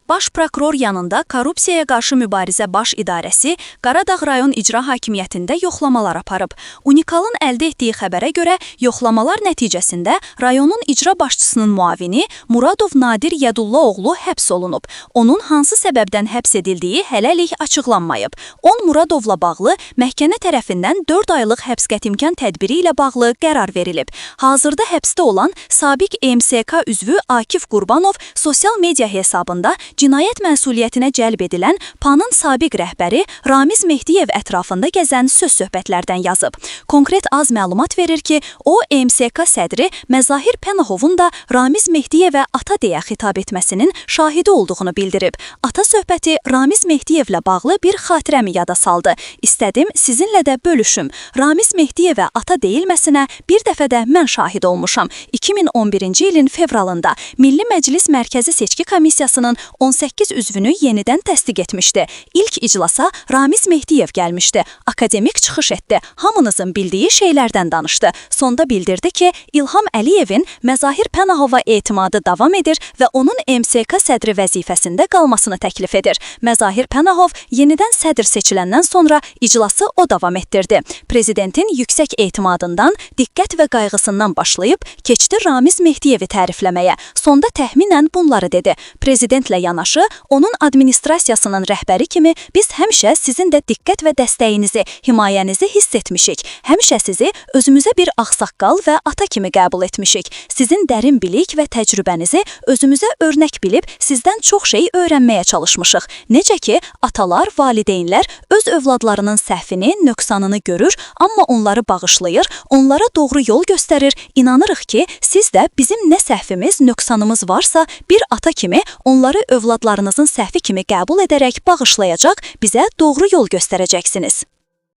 Baş prokuror yanında Korrupsiyaya qarşı mübarizə baş idarəsi Qaradağ rayon icra hakimiyyətində yoxlamalar aparıb. Unikalın əldə etdiyi xəbərə görə yoxlamalar nəticəsində rayonun icra başçısının muavini Muradov Nadir Yadullaoğlu həbs olunub. Onun hansı səbəbdən həbs edildiyi hələlik açıqlanmayıb. 10 Muradovla bağlı məhkəmə tərəfindən 4 aylıq həbs qətimkan tədbiri ilə bağlı qərar verilib. Hazırda həbsdə olan sabiq MSK üzvü Akif Qurbanov sosial media hesabında cinayət məsuliyyətinə cəlb edilən PAN-ın sabiq rəhbəri Ramiz Mehdiyev ətrafında gəzən söz söhbətlərdən yazıb. Konkret az məlumat verir ki, o MSK sədri Məzahir Pənahovun da Ramiz Mehdiyevə ata deyə xitab etməsinin şahidi olduğunu bildirib. Ata söhbəti Ramiz Mehdiyevlə bağlı bir xatirəmi yada saldı. İstədim sizinlə də bölüşüm. Ramiz Mehdiyevə ata deyilməsinə bir dəfə də mən şahid olmuşam. 2011-ci ilin fevralında Milli Məclis Mərkəzi Seçki Komissiyasının 18 üzvünü yenidən təsdiq etmişdi. İlk iclasa Ramiz Mehdiyev gəlmişdi. Akademik çıxış etdi. Hamınızın bildiyi şeylərdən danışdı. Sonda bildirdi ki, İlham Əliyevin Məzahir Pənahova etimadı davam edir və onun MSK sədri vəzifəsində qalmasını təklif edir. Məzahir Pənahov yenidən sədr seçiləndən sonra iclası o davam etdirdi. Prezidentin yüksək etimadından, diqqət və qayğısından başlayıb keçdi Ramiz Mehdiyevi tərifləməyə. Sonda təxminən bunları dedi. Prezidentlə yanaşı, onun administrasiyasının rəhbəri kimi biz həmişə sizin də diqqət və dəstəyinizi, himayənizi hiss etmişik. Həmişə sizi özümüzə bir ağsaqqal və ata kimi qəbul etmişik. Sizin dərin bilik və təcrübənizi özümüzə örnək bilib sizdən çox şey öyrənməyə çalışmışıq. Necə ki, atalar, valideynlər öz övladlarının səhvini, nöqsanını görür, amma onları bağışlayır, onlara doğru yol göstərir. İnanırıq ki, siz də bizim nə səhvimiz, nöqsanımız varsa bir ata kimi onları övladlarınızın səhvi kimi qəbul edərək bağışlayacaq, bizə doğru yol göstərəcəksiniz.